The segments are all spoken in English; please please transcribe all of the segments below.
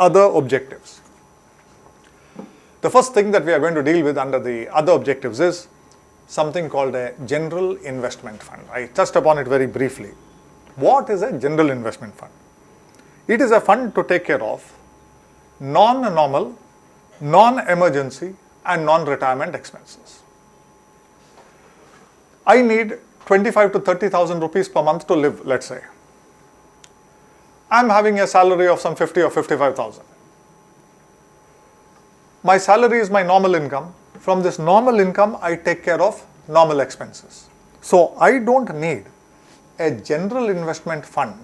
other objectives. The first thing that we are going to deal with under the other objectives is something called a general investment fund. I touched upon it very briefly. What is a general investment fund? It is a fund to take care of non-normal, non-emergency and non-retirement expenses. I need 25 to 30,000 rupees per month to live, let's say. I'm having a salary of some 50 or 55,000. My salary is my normal income. From this normal income, I take care of normal expenses. So I don't need a general investment fund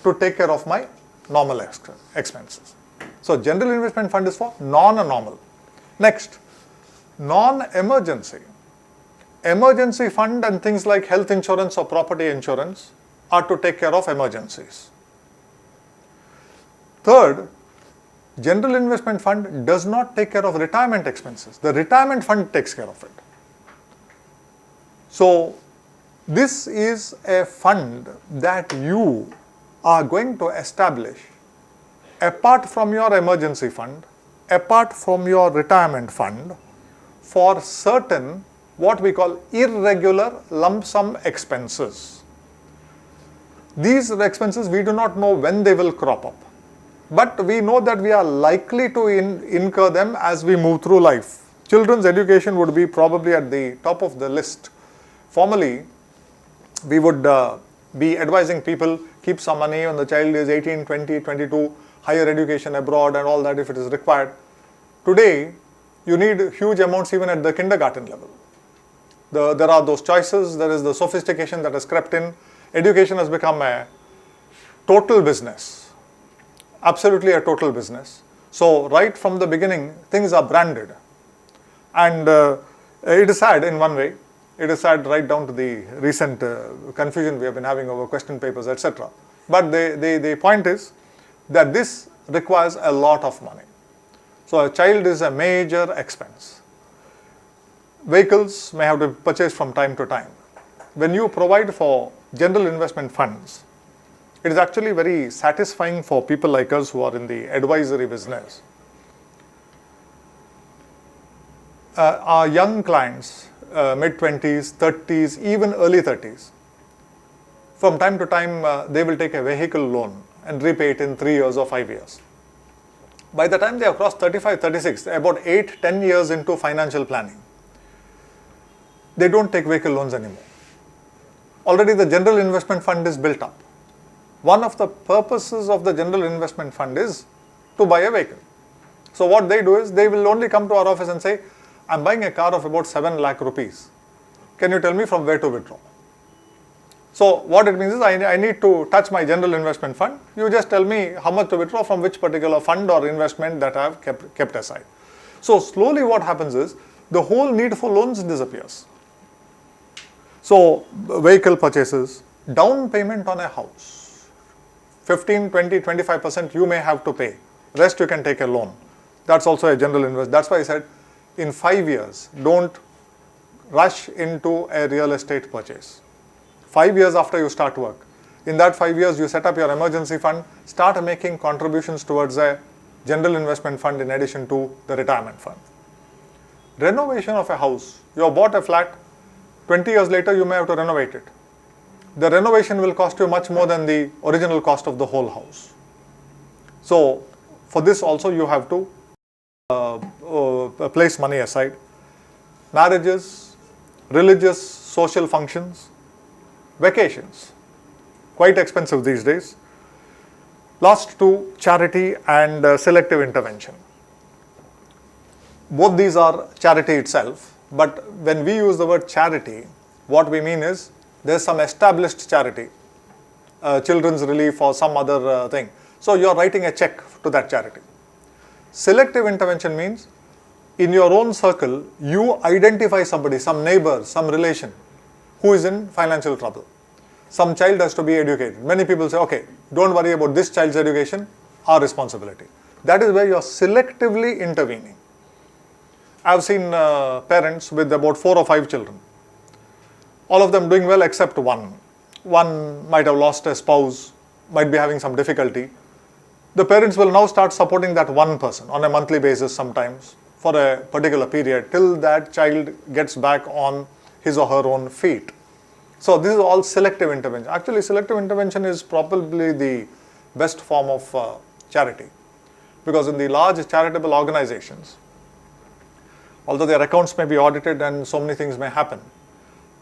to take care of my normal expenses. So general investment fund is for non-normal. Next, non-emergency. Emergency fund and things like health insurance or property insurance are to take care of emergencies. Third, general investment fund does not take care of retirement expenses. The retirement fund takes care of it. So this is a fund that you are going to establish apart from your emergency fund, apart from your retirement fund, for certain what we call irregular lump sum expenses. These expenses, we do not know when they will crop up, but we know that we are likely to incur them as we move through life. Children's education would be probably at the top of the list. Formerly, we would be advising people, keep some money when the child is 18, 20, 22, higher education abroad and all that if it is required. Today, you need huge amounts even at the kindergarten level. There are those choices, there is the sophistication that has crept in. Education has become a total business, absolutely a total business. So right from the beginning, things are branded. And it is sad in one way. It is sad right down to the recent confusion we have been having over question papers, etc. But the point is that this requires a lot of money. So a child is a major expense. Vehicles may have to be purchased from time to time. When you provide for general investment funds, it is actually very satisfying for people like us who are in the advisory business. Our young clients, mid-20s, 30s, even early 30s, from time to time they will take a vehicle loan and repay it in 3 years or 5 years. By the time they have crossed 35, 36, about 8, 10 years into financial planning, they don't take vehicle loans anymore. Already the general investment fund is built up. One of the purposes of the general investment fund is to buy a vehicle. So what they do is they will only come to our office and say, I'm buying a car of about 7 lakh rupees. Can you tell me from where to withdraw? So what it means is I need to touch my general investment fund. You just tell me how much to withdraw from which particular fund or investment that I have kept aside. So slowly what happens is the whole need for loans disappears. So vehicle purchases, down payment on a house, 15, 20, 25% you may have to pay. Rest you can take a loan. That's also a general investment. That's why I said in 5 years, don't rush into a real estate purchase. 5 years after you start work. In that 5 years, you set up your emergency fund, start making contributions towards a general investment fund in addition to the retirement fund. Renovation of a house. You have bought a flat, 20 years later you may have to renovate it. The renovation will cost you much more than the original cost of the whole house. So for this also you have to place money aside. Marriages, religious, social functions, vacations, quite expensive these days. Last two, charity and selective intervention. Both these are charity itself, but when we use the word charity, what we mean is there is some established charity, children's relief or some other thing. So you are writing a check to that charity. Selective intervention means in your own circle, you identify somebody, some neighbor, some relation who is in financial trouble. Some child has to be educated. Many people say, okay, don't worry about this child's education, our responsibility. That is where you are selectively intervening. I have seen parents with about 4 or 5 children. All of them doing well except one. One might have lost a spouse, might be having some difficulty. the parents will now start supporting that one person on a monthly basis sometimes for a particular period till that child gets back on his or her own feet. So this is all selective intervention. Actually, selective intervention is probably the best form of charity, because in the large charitable organizations, although their accounts may be audited and so many things may happen,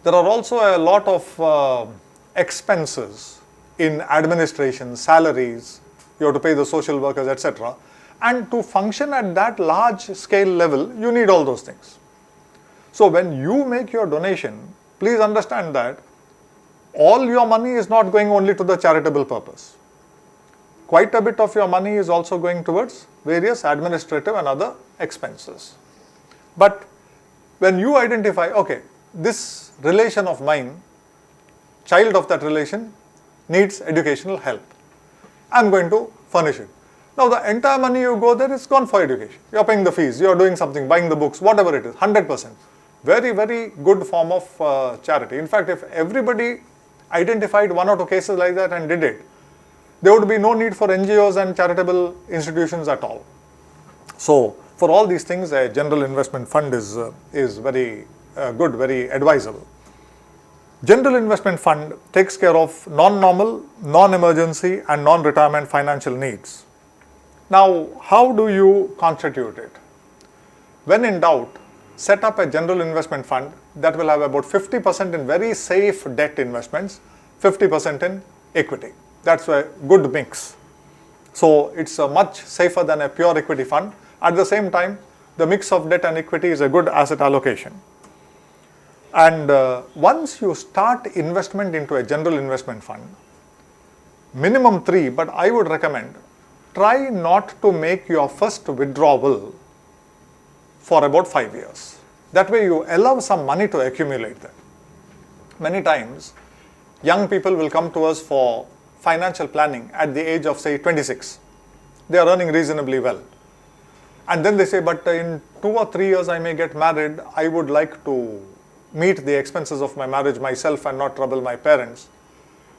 there are also a lot of expenses in administration, salaries, you have to pay the social workers, etc. And to function at that large scale level, you need all those things. So when you make your donation, please understand that all your money is not going only to the charitable purpose. Quite a bit of your money is also going towards various administrative and other expenses. But when you identify, okay, this relation of mine, child of that relation needs educational help, I'm going to furnish it. Now the entire money you go there is gone for education. You are paying the fees, you are doing something, buying the books, whatever it is, 100%. Very, very good form of charity. In fact, if everybody identified one or two cases like that and did it, there would be no need for NGOs and charitable institutions at all. So for all these things, a general investment fund is very good, very advisable. General investment fund takes care of non-normal, non-emergency and non-retirement financial needs. Now, how do you constitute it? When in doubt, set up a general investment fund that will have about 50% in very safe debt investments, 50% in equity. That's a good mix. So it's much safer than a pure equity fund. At the same time, the mix of debt and equity is a good asset allocation. And once you start investment into a general investment fund, minimum 3, but I would recommend, try not to make your first withdrawal for about 5 years. That way you allow some money to accumulate there. Many times, young people will come to us for financial planning at the age of say 26. They are earning reasonably well. And then they say, but in 2 or 3 years I may get married, I would like to meet the expenses of my marriage myself and not trouble my parents.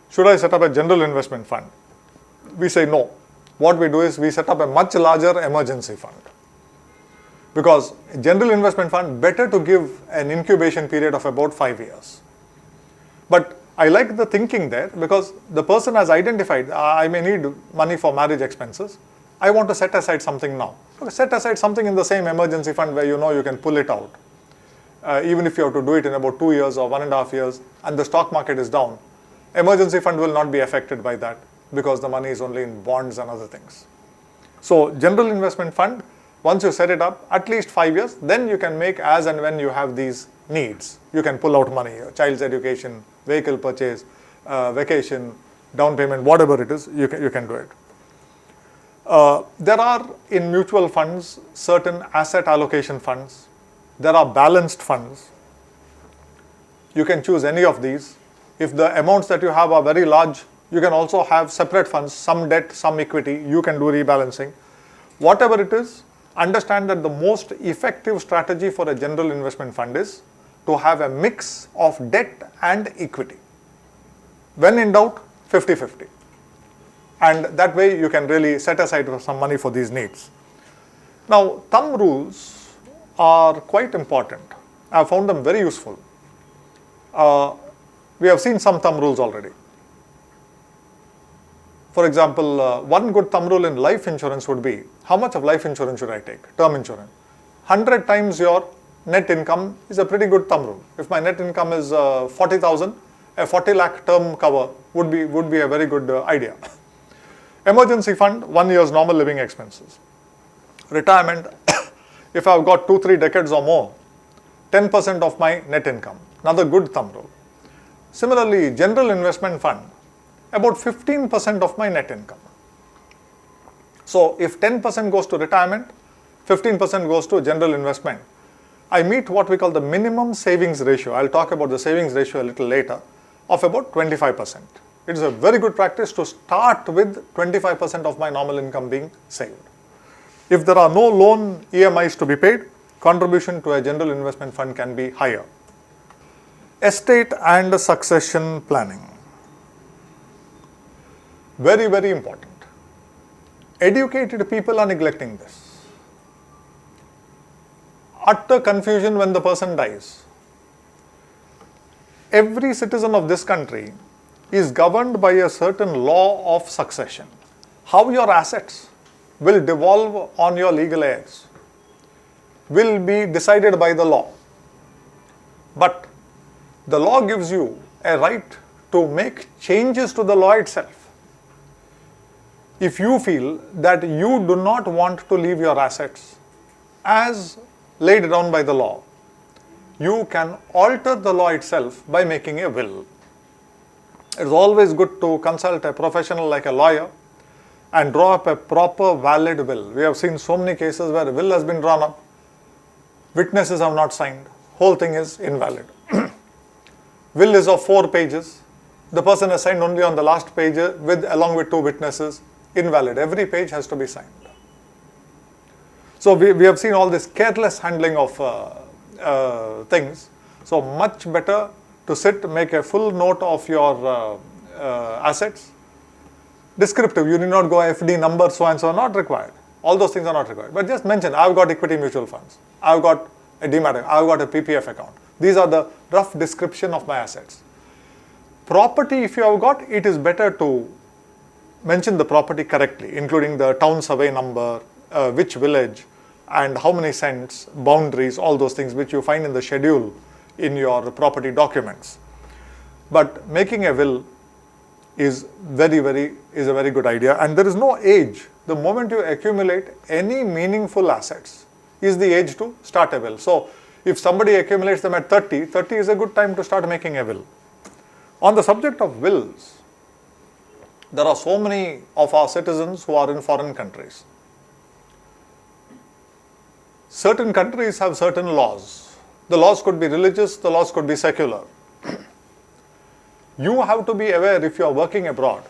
Should I set up a general investment fund? We say no. What we do is we set up a much larger emergency fund. Because general investment fund, better to give an incubation period of about 5 years. But I like the thinking there because the person has identified, I may need money for marriage expenses. I want to set aside something now. Okay, set aside something in the same emergency fund where you know you can pull it out. Even if you have to do it in about 2 years or 1.5 years and the stock market is down, emergency fund will not be affected by that because the money is only in bonds and other things. So general investment fund, once you set it up, at least 5 years, then you can make as and when you have these needs. You can pull out money, child's education, vehicle purchase, vacation, down payment, whatever it is, you can do it. There are in mutual funds certain asset allocation funds. There are balanced funds. You can choose any of these. If the amounts that you have are very large, you can also have separate funds, some debt, some equity. You can do rebalancing. Whatever it is, understand that the most effective strategy for a general investment fund is to have a mix of debt and equity. When in doubt, 50-50. And that way you can really set aside some money for these needs. Now, thumb rules are quite important. I have found them very useful. We have seen some thumb rules already. For example, one good thumb rule in life insurance would be, how much of life insurance should I take? Term insurance. 100 times your net income is a pretty good thumb rule. If my net income is 40,000, a 40 lakh term cover would be a very good idea. Emergency fund, 1 year's normal living expenses. Retirement, if I've got 2-3 decades or more, 10% of my net income. Another good thumb rule. Similarly, general investment fund, about 15% of my net income. So if 10% goes to retirement, 15% goes to general investment, I meet what we call the minimum savings ratio. I'll talk about the savings ratio a little later, of about 25%. It is a very good practice to start with 25% of my normal income being saved. If there are no loan EMIs to be paid, contribution to a general investment fund can be higher. Estate and succession planning. Very, very important. Educated people are neglecting this. Utter confusion when the person dies. Every citizen of this country is governed by a certain law of succession. How your assets will devolve on your legal heirs will be decided by the law. But the law gives you a right to make changes to the law itself. If you feel that you do not want to leave your assets as laid down by the law, you can alter the law itself by making a will. It is always good to consult a professional like a lawyer and draw up a proper valid will. We have seen so many cases where a will has been drawn up, witnesses have not signed, whole thing is invalid. Will is of 4 pages, the person has signed only on the last page along with 2 witnesses, invalid. Every page has to be signed. So we have seen all this careless handling of things. So much better to sit, make a full note of your assets. Descriptive, you need not go FD number, so and so, not required. All those things are not required. But just mention, I've got equity mutual funds, I've got a demat, I've got a PPF account. These are the rough description of my assets. Property, if you have got, it is better to mention the property correctly, including the town survey number, which village, and how many cents, boundaries, all those things which you find in the schedule in your property documents. But making a will is a very good idea, and there is no age. The moment you accumulate any meaningful assets is the age to start a will. So if somebody accumulates them at 30 is a good time to start making a will. On the subject of wills, there are so many of our citizens who are in foreign countries. Certain countries have certain laws. The laws could be religious, the laws could be secular. You have to be aware, if you are working abroad,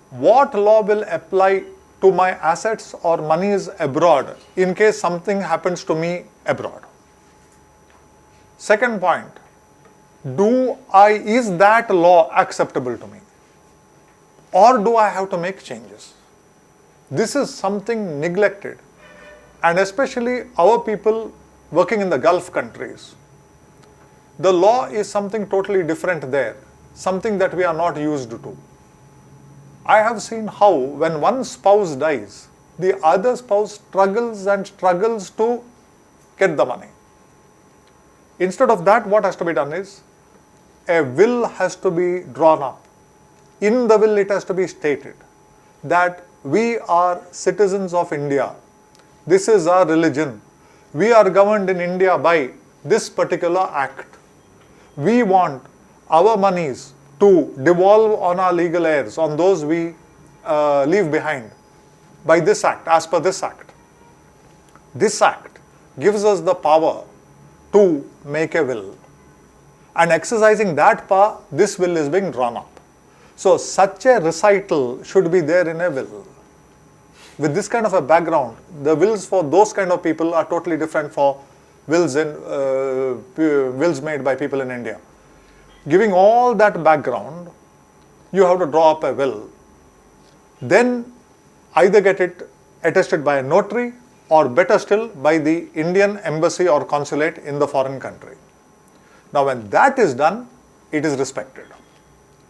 what law will apply to my assets or monies abroad in case something happens to me abroad. Second point, is that law acceptable to me? Or do I have to make changes? This is something neglected, and especially our people working in the Gulf countries. The law is something totally different there, something that we are not used to. I have seen how when one spouse dies, the other spouse struggles and struggles to get the money. Instead of that, what has to be done is, a will has to be drawn up. In the will, it has to be stated that we are citizens of India. This is our religion. We are governed in India by this particular act. We want our monies to devolve on our legal heirs, on those we leave behind, by this act, as per this act. This act gives us the power to make a will. And exercising that power, this will is being drawn up. So such a recital should be there in a will. With this kind of a background, the wills for those kind of people are totally different for wills made by people in India. Giving all that background, you have to draw up a will. Then either get it attested by a notary, or better still, by the Indian embassy or consulate in the foreign country. Now when that is done, it is respected.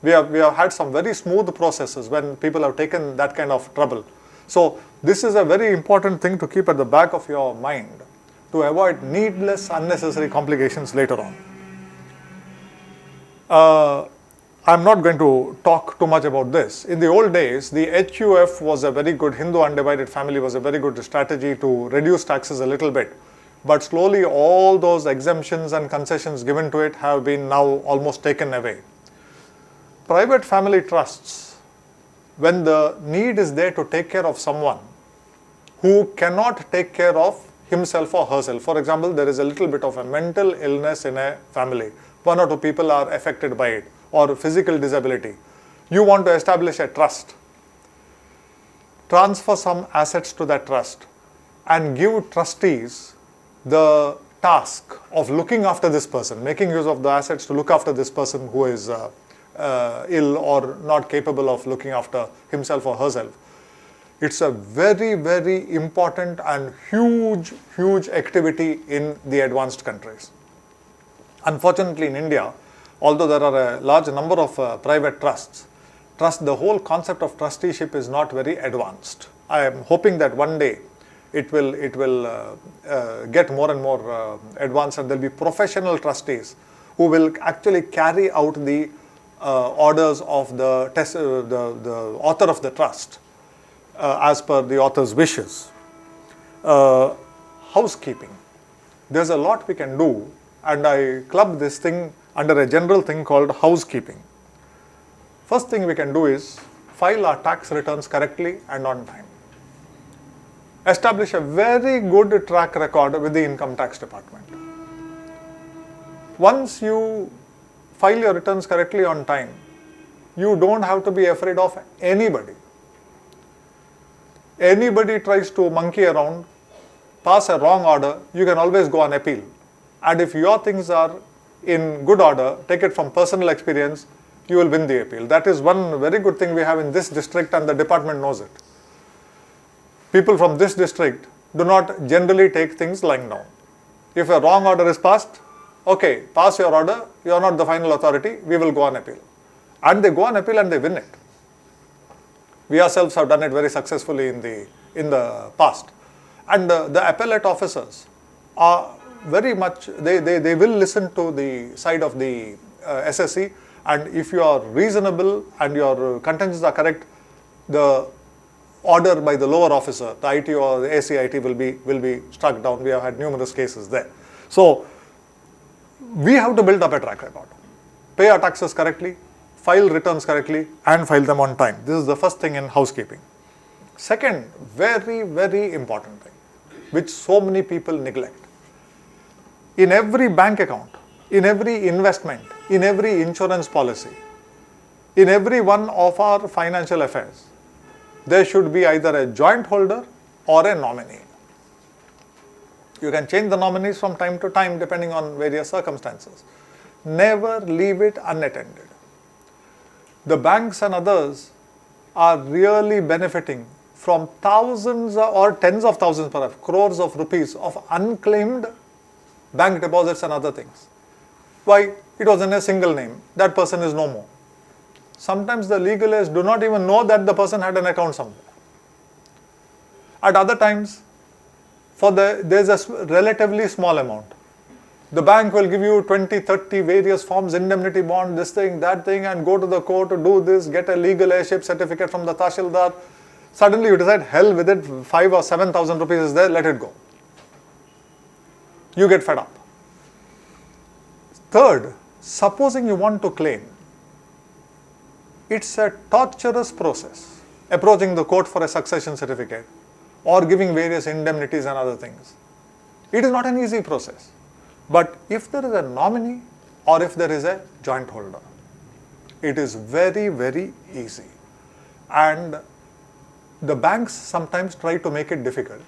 We have had some very smooth processes when people have taken that kind of trouble. So this is a very important thing to keep at the back of your mind to avoid needless, unnecessary complications later on. I'm not going to talk too much about this. In the old days, the HUF was a very good, Hindu undivided family was a very good strategy to reduce taxes a little bit. But slowly all those exemptions and concessions given to it have been now almost taken away. Private family trusts, when the need is there to take care of someone who cannot take care of himself or herself. For example, there is a little bit of a mental illness in a family. 1 or 2 people are affected by it, or physical disability. You want to establish a trust. Transfer some assets to that trust and give trustees the task of looking after this person, making use of the assets to look after this person who is ill or not capable of looking after himself or herself. It's a very, very important and huge activity in the advanced countries. Unfortunately, in India, although there are a large number of private trusts, the whole concept of trusteeship is not very advanced. I am hoping that one day it will get more and more advanced, and there will be professional trustees who will actually carry out the orders of the author of the trust as per the author's wishes. Housekeeping. There's a lot we can do, and I club this thing under a general thing called housekeeping. First thing we can do is file our tax returns correctly and on time. Establish a very good track record with the income tax department. Once you file your returns correctly on time, you don't have to be afraid of anybody. Anybody tries to monkey around, pass a wrong order, you can always go on appeal. And if your things are in good order, take it from personal experience, you will win the appeal. That is one very good thing we have in this district, and the department knows it. People from this district do not generally take things lying down. If a wrong order is passed, okay, pass your order, you are not the final authority, we will go on appeal. And they go on appeal and they win it. We ourselves have done it very successfully in the past. And the appellate officers are very much, they will listen to the side of the SSC, and if you are reasonable and your contentions are correct, the order by the lower officer, the IT or the ACIT will be struck down. We have had numerous cases there. So we have to build up a track record. Pay our taxes correctly, file returns correctly, and file them on time. This is the first thing in housekeeping. Second, very important thing, which so many people neglect. In every bank account, in every investment, in every insurance policy, in every one of our financial affairs, there should be either a joint holder or a nominee. You can change the nominees from time to time depending on various circumstances. Never leave it unattended. The banks and others are really benefiting from thousands or tens of thousands, perhaps crores of rupees of unclaimed bank deposits and other things. Why? It was in a single name. That person is no more. Sometimes the legalists do not even know that the person had an account somewhere. At other times, there's a relatively small amount. The bank will give you 20, 30 various forms, indemnity bond, this thing, that thing, and go to the court to do this, get a legal heirship certificate from the Tahsildar. Suddenly you decide, hell with it, 5 or 7,000 rupees is there, let it go. You get fed up. Third, supposing you want to claim, it's a torturous process, approaching the court for a succession certificate or giving various indemnities and other things. It is not an easy process. But if there is a nominee or if there is a joint holder, it is very easy. And the banks sometimes try to make it difficult.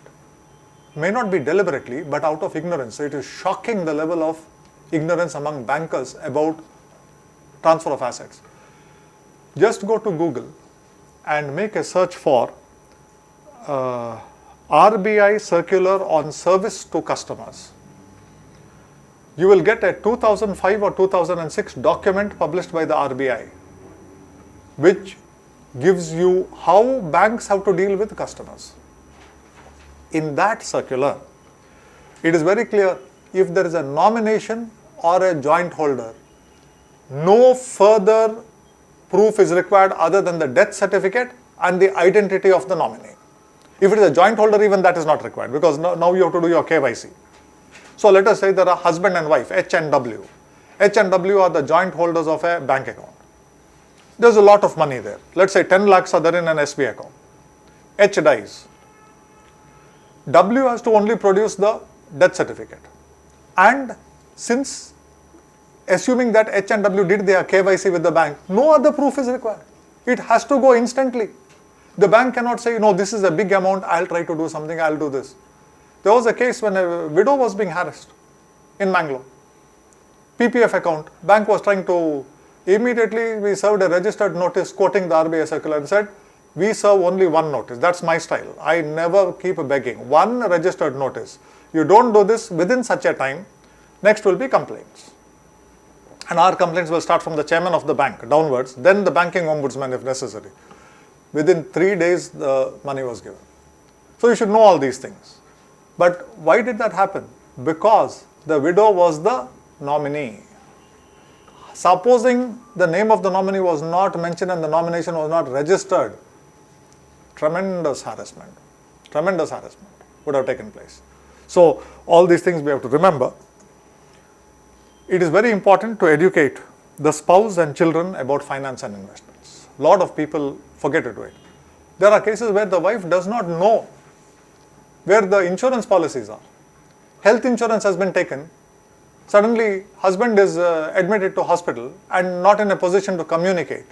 May not be deliberately, but out of ignorance. So it is shocking the level of ignorance among bankers about transfer of assets. Just go to Google and make a search for RBI circular on service to customers. You will get a 2005 or 2006 document published by the RBI, which gives you how banks have to deal with customers. In that circular, it is very clear, if there is a nomination or a joint holder, no further proof is required other than the death certificate and the identity of the nominee. If it is a joint holder, even that is not required, because now you have to do your KYC. So let us say there are husband and wife, H and W. H and W are the joint holders of a bank account. There's a lot of money there. Let's say 10 lakhs are there in an SB account. H dies. W has to only produce the death certificate. And since, assuming that H and W did their KYC with the bank, no other proof is required. It has to go instantly. The bank cannot say, no, this is a big amount, I'll try to do something, I'll do this. There was a case when a widow was being harassed in Mangalore. PPF account, bank was trying to, immediately we served a registered notice quoting the RBI circular and said, We serve only one notice. That's my style. I never keep begging. One registered notice. You don't do this within such a time, next will be complaints. And our complaints will start from the chairman of the bank downwards, then the banking ombudsman if necessary. Within 3 days, the money was given. So you should know all these things. But why did that happen? Because the widow was the nominee. Supposing the name of the nominee was not mentioned and the nomination was not registered, tremendous harassment would have taken place. So all these things we have to remember. It is very important to educate the spouse and children about finance and investments. A lot of people forget to do it. There are cases where the wife does not know where the insurance policies are. Health insurance has been taken. Suddenly, husband is admitted to hospital and not in a position to communicate.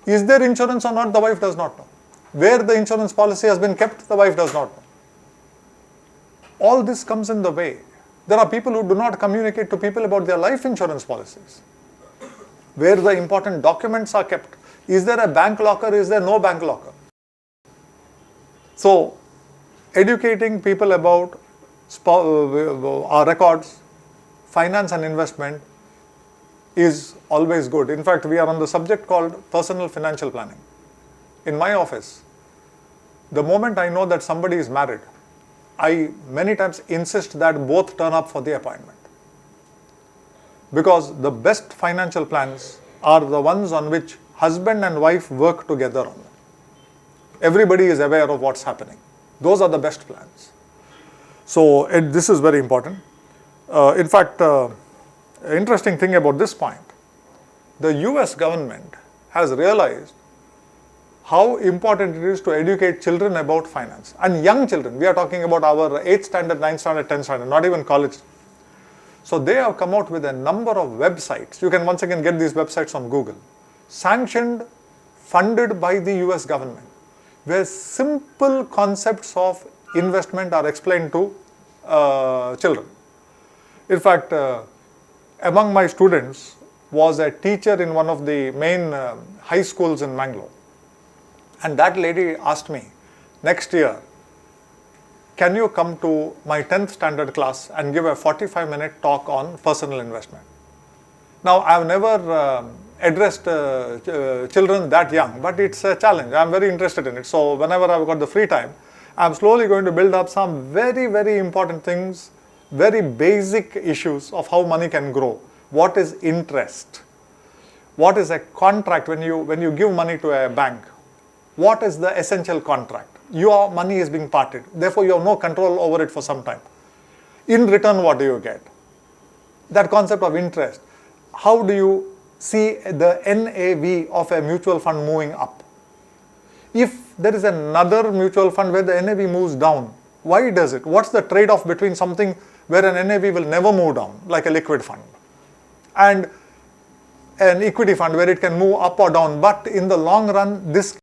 Is there insurance or not? The wife does not know. Where the insurance policy has been kept, the wife does not know. All this comes in the way. There are people who do not communicate to people about their life insurance policies. Where the important documents are kept. Is there a bank locker? Is there no bank locker? So, educating people about our records, finance and investment is always good. In fact, we are on the subject called personal financial planning. In my office, the moment I know that somebody is married, I many times insist that both turn up for the appointment. Because the best financial plans are the ones on which husband and wife work together on. Everybody is aware of what's happening. Those are the best plans. So this is very important. In fact, interesting thing about this point, the US government has realized how important it is to educate children about finance. And young children, we are talking about our 8th standard, 9th standard, 10th standard, not even college. So they have come out with a number of websites. You can once again get these websites on Google. Sanctioned, funded by the US government, where simple concepts of investment are explained to children. In fact, among my students was a teacher in one of the main high schools in Mangalore. And that lady asked me, next year, can you come to my 10th standard class and give a 45-minute talk on personal investment? Now, I have never addressed children that young, but it's a challenge. I'm very interested in it. So whenever I've got the free time, I'm slowly going to build up some very, very important things, very basic issues of how money can grow. What is interest? What is a contract when you give money to a bank? What is the essential contract? Your money is being parted. Therefore, you have no control over it for some time. In return, what do you get? That concept of interest. How do you see the NAV of a mutual fund moving up? If there is another mutual fund where the NAV moves down, why does it? What's the trade-off between something where an NAV will never move down, like a liquid fund, and an equity fund where it can move up or down, but in the long run, this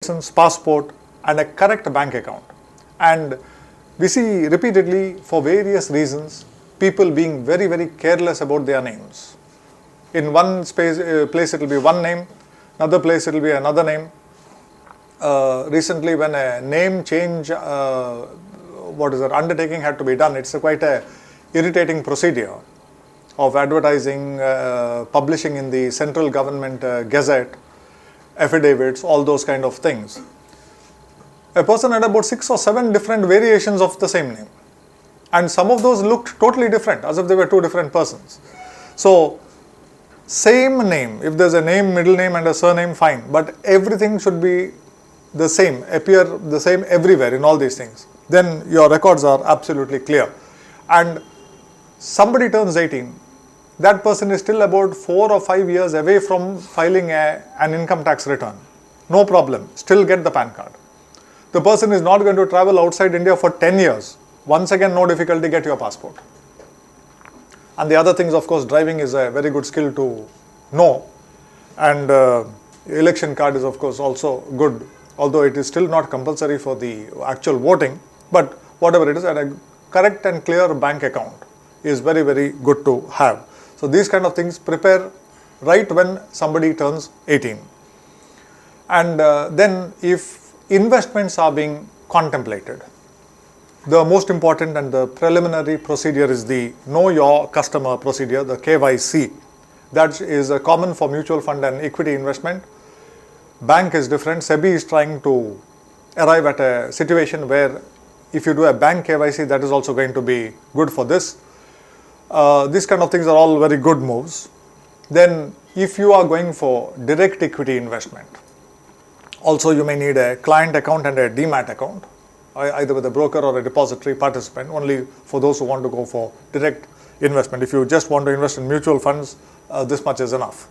license, passport, and a correct bank account. And we see repeatedly, for various reasons, people being very, very careless about their names. In one place it will be one name, another place it will be another name. Recently, when a name change undertaking had to be done, it's quite a irritating procedure of advertising, publishing in the central government gazette, affidavits, all those kind of things. A person had about 6 or 7 different variations of the same name, and some of those looked totally different, as if they were 2 different persons. So, same name, if there's a name, middle name and a surname, fine, but everything should be the same, appear the same everywhere in all these things. Then your records are absolutely clear. And somebody turns 18, that person is still about 4 or 5 years away from filing an income tax return. No problem, still get the PAN card. The person is not going to travel outside India for 10 years. Once again, no difficulty, get your passport. And the other things, of course, driving is a very good skill to know. And election card is, of course, also good, although it is still not compulsory for the actual voting. But whatever it is, and a correct and clear bank account is very, very good to have. So these kind of things prepare right when somebody turns 18. And then if investments are being contemplated, the most important and the preliminary procedure is the Know Your Customer procedure, the KYC. That is common for mutual fund and equity investment. Bank is different. SEBI is trying to arrive at a situation where if you do a bank KYC, that is also going to be good for this. These kind of things are all very good moves. Then if you are going for direct equity investment, also you may need a client account and a demat account, either with a broker or a depository participant, only for those who want to go for direct investment. If you just want to invest in mutual funds, this much is enough.